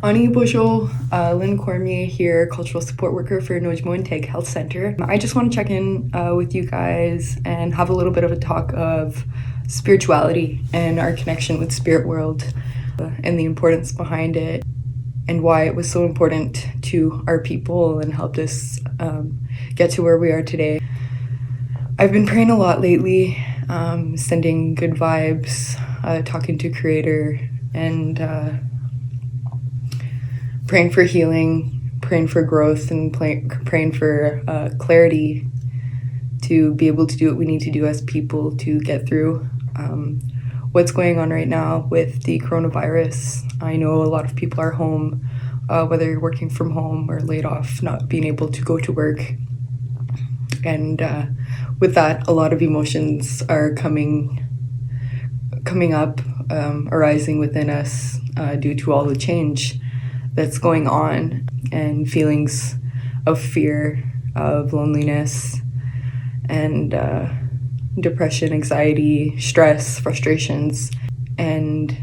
Ani Bonjour, Lynne Cormier here, cultural support worker for Noojmowin Teg Health Center. I just want to check in with you guys and have a little bit of a talk of spirituality and our connection with spirit world and the importance behind it and why it was so important to our people and helped us get to where we are today. I've been praying a lot lately, sending good vibes, talking to Creator, and praying for healing, praying for growth, and praying for clarity to be able to do what we need to do as people to get through what's going on right now with the coronavirus. I know a lot of people are home, whether you're working from home or laid off, not being able to go to work. And with that, a lot of emotions are coming up, arising within us due to all the change that's going on, and feelings of fear, of loneliness, and depression, anxiety, stress, frustrations. And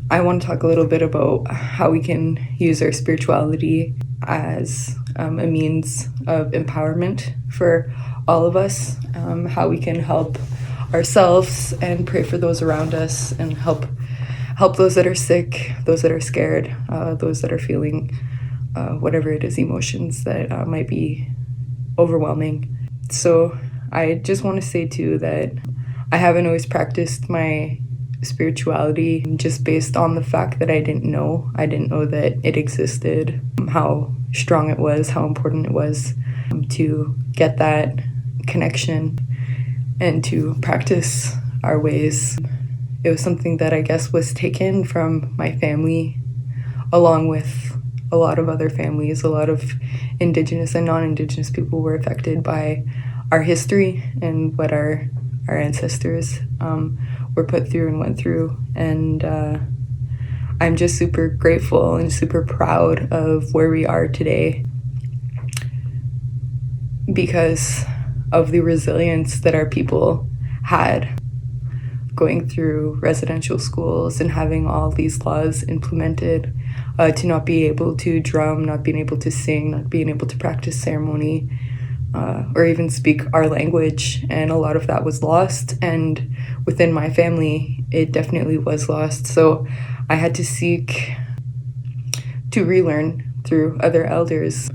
I want to talk a little bit about how we can use our spirituality as a means of empowerment for all of us, how we can help ourselves and pray for those around us and help those that are sick, those that are scared, those that are feeling whatever it is, emotions that might be overwhelming. So I just want to say too that I haven't always practiced my spirituality just based on the fact that I didn't know that it existed, how strong it was, how important it was to get that connection and to practice our ways. It was something that I guess was taken from my family, along with a lot of other families. A lot of Indigenous and non-Indigenous people were affected by our history and what our ancestors were put through and went through. And I'm just super grateful and super proud of where we are today because of the resilience that our people had, going through residential schools and having all these laws implemented to not be able to drum, not being able to sing, not being able to practice ceremony, or even speak our language. And a lot of that was lost. And within my family, it definitely was lost. So I had to seek to relearn through other elders,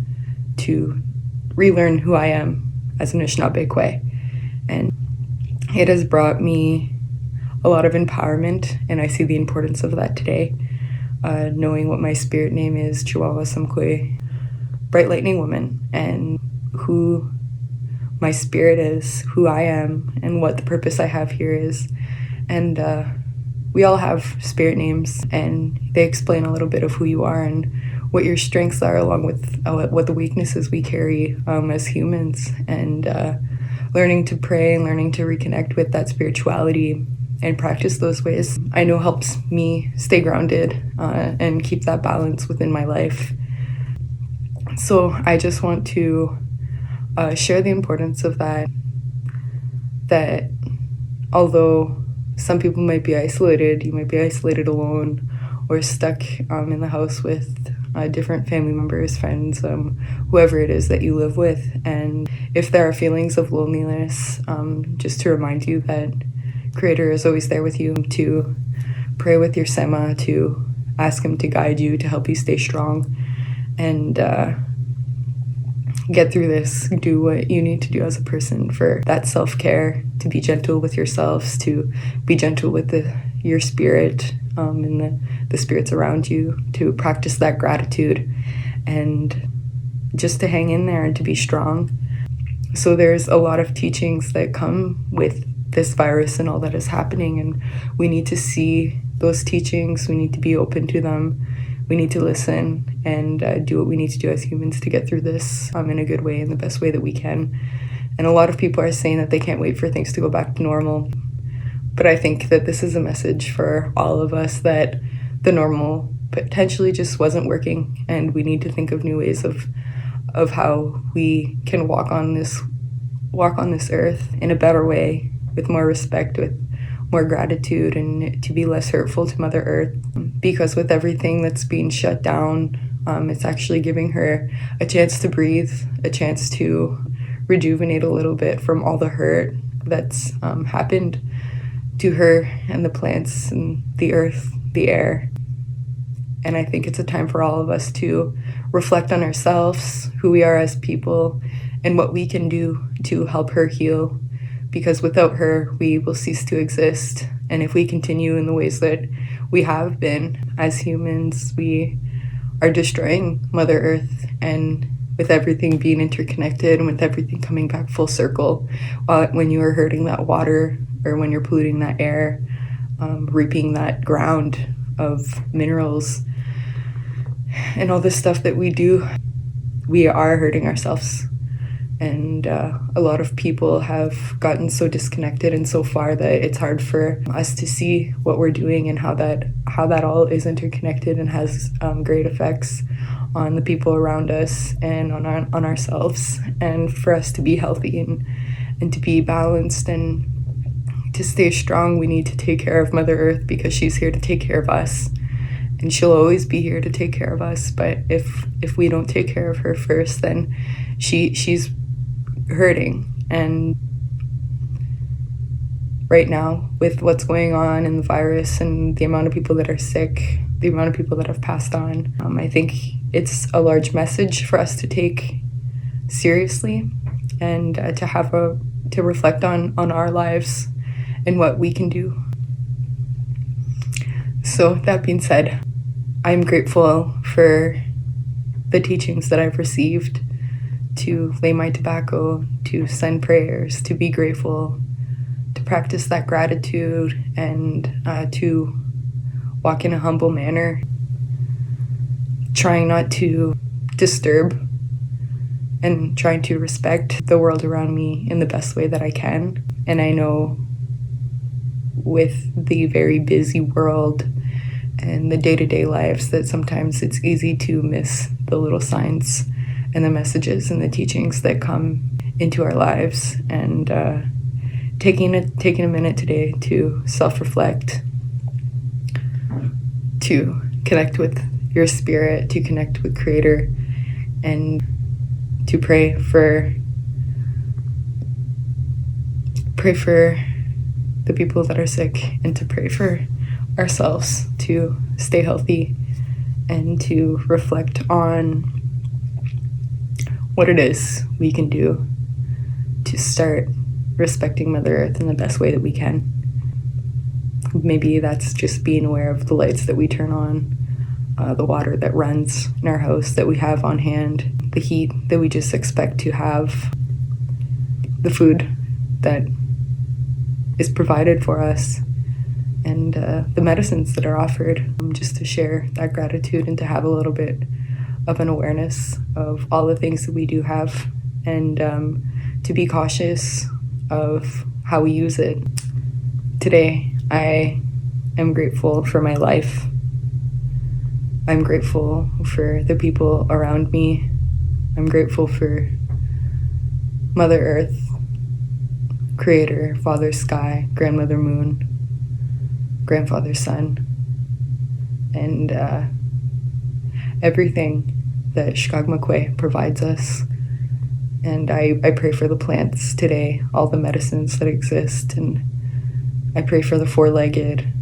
to relearn who I am as an Anishinaabe. And it has brought me a lot of empowerment, and I see the importance of that today. Knowing what my spirit name is, Chihuahua Samkwe, Bright Lightning Woman, and who my spirit is, who I am, and what the purpose I have here is. And we all have spirit names, and they explain a little bit of who you are and what your strengths are, along with what the weaknesses we carry as humans. And learning to pray and learning to reconnect with that spirituality and practice those ways, I know helps me stay grounded and keep that balance within my life. So I just want to share the importance of that although some people might be isolated, you might be isolated alone or stuck in the house with different family members, friends, whoever it is that you live with. And if there are feelings of loneliness, just to remind you that Creator is always there with you, to pray with your Sema, to ask him to guide you, to help you stay strong and get through this. Do what you need to do as a person for that self-care, to be gentle with yourselves, to be gentle with your spirit and the spirits around you, to practice that gratitude and just to hang in there and to be strong. So there's a lot of teachings that come with this virus and all that is happening, and we need to see those teachings. We need to be open to them. We need to listen and do what we need to do as humans to get through this in a good way, in the best way that we can. And a lot of people are saying that they can't wait for things to go back to normal. But I think that this is a message for all of us that the normal potentially just wasn't working, and we need to think of new ways of how we can walk on this earth in a better way, with more respect, with more gratitude and to be less hurtful to Mother Earth. Because with everything that's being shut down, it's actually giving her a chance to breathe, a chance to rejuvenate a little bit from all the hurt that's happened to her and the plants and the earth, the air. And I think it's a time for all of us to reflect on ourselves, who we are as people, and what we can do to help her heal. Because without her, we will cease to exist. And if we continue in the ways that we have been as humans, we are destroying Mother Earth. And with everything being interconnected and with everything coming back full circle, when you are hurting that water or when you're polluting that air, reaping that ground of minerals and all this stuff that we do, we are hurting ourselves. And a lot of people have gotten so disconnected and so far that it's hard for us to see what we're doing and how that all is interconnected and has great effects on the people around us and on ourselves. And for us to be healthy and to be balanced and to stay strong, we need to take care of Mother Earth, because she's here to take care of us. And she'll always be here to take care of us. But if we don't take care of her first, then she's hurting. And right now, with what's going on in the virus and the amount of people that are sick, the amount of people that have passed on, I think it's a large message for us to take seriously and to reflect on our lives and what we can do. So that being said, I'm grateful for the teachings that I've received, to lay my tobacco, to send prayers, to be grateful, to practice that gratitude, and to walk in a humble manner, trying not to disturb and trying to respect the world around me in the best way that I can. And I know with the very busy world and the day-to-day lives that sometimes it's easy to miss the little signs and the messages and the teachings that come into our lives. And taking a minute today to self-reflect, to connect with your spirit, to connect with Creator, and to pray for the people that are sick, and to pray for ourselves to stay healthy and to reflect on what it is we can do to start respecting Mother Earth in the best way that we can. Maybe that's just being aware of the lights that we turn on, the water that runs in our house that we have on hand, the heat that we just expect to have, the food that is provided for us, and the medicines that are offered, just to share that gratitude and to have a little bit of an awareness of all the things that we do have, and to be cautious of how we use it. Today, I am grateful for my life. I'm grateful for the people around me. I'm grateful for Mother Earth, Creator, Father Sky, Grandmother Moon, Grandfather Sun, and everything that Shkagmakwe provides us. And I pray for the plants today, all the medicines that exist, and I pray for the four-legged,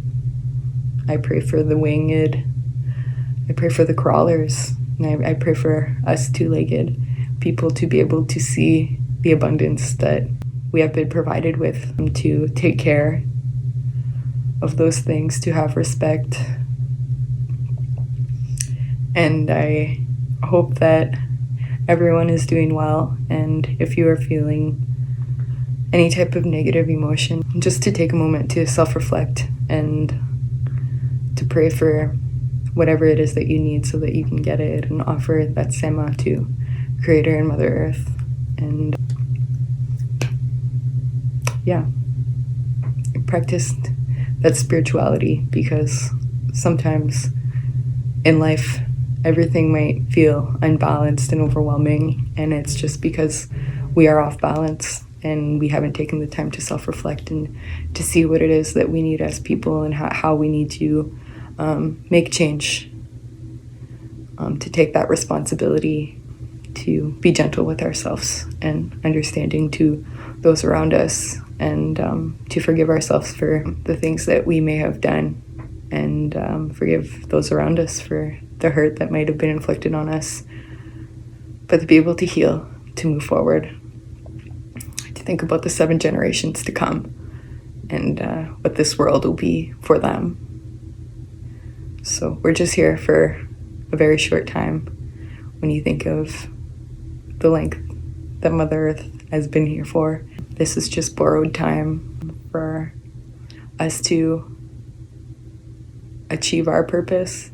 I pray for the winged, I pray for the crawlers, and I pray for us two-legged people to be able to see the abundance that we have been provided with, to take care of those things, to have respect. And I hope that everyone is doing well, and if you are feeling any type of negative emotion, just to take a moment to self-reflect and to pray for whatever it is that you need so that you can get it, and offer that sema to Creator and Mother Earth. And yeah, I practiced that spirituality, because sometimes in life everything might feel unbalanced and overwhelming, and it's just because we are off balance. and we haven't taken the time to self-reflect and to see what it is that we need as people and how we need to make change, to take that responsibility, to be gentle with ourselves and understanding to those around us, and to forgive ourselves for the things that we may have done, and forgive those around us for the hurt that might have been inflicted on us, but to be able to heal, to move forward, to think about the 7 generations to come and what this world will be for them. So we're just here for a very short time when you think of the length that Mother Earth has been here for. This is just borrowed time for us to achieve our purpose,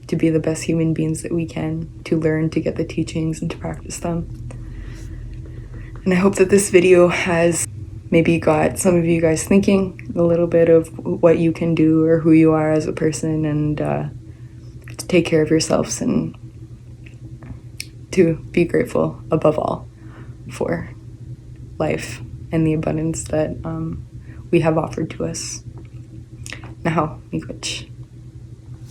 to be the best human beings that we can, to learn, to get the teachings and to practice them. And I hope that this video has maybe got some of you guys thinking a little bit of what you can do or who you are as a person, and to take care of yourselves and to be grateful above all for life and the abundance that we have offered to us. Nahaw, miigwech.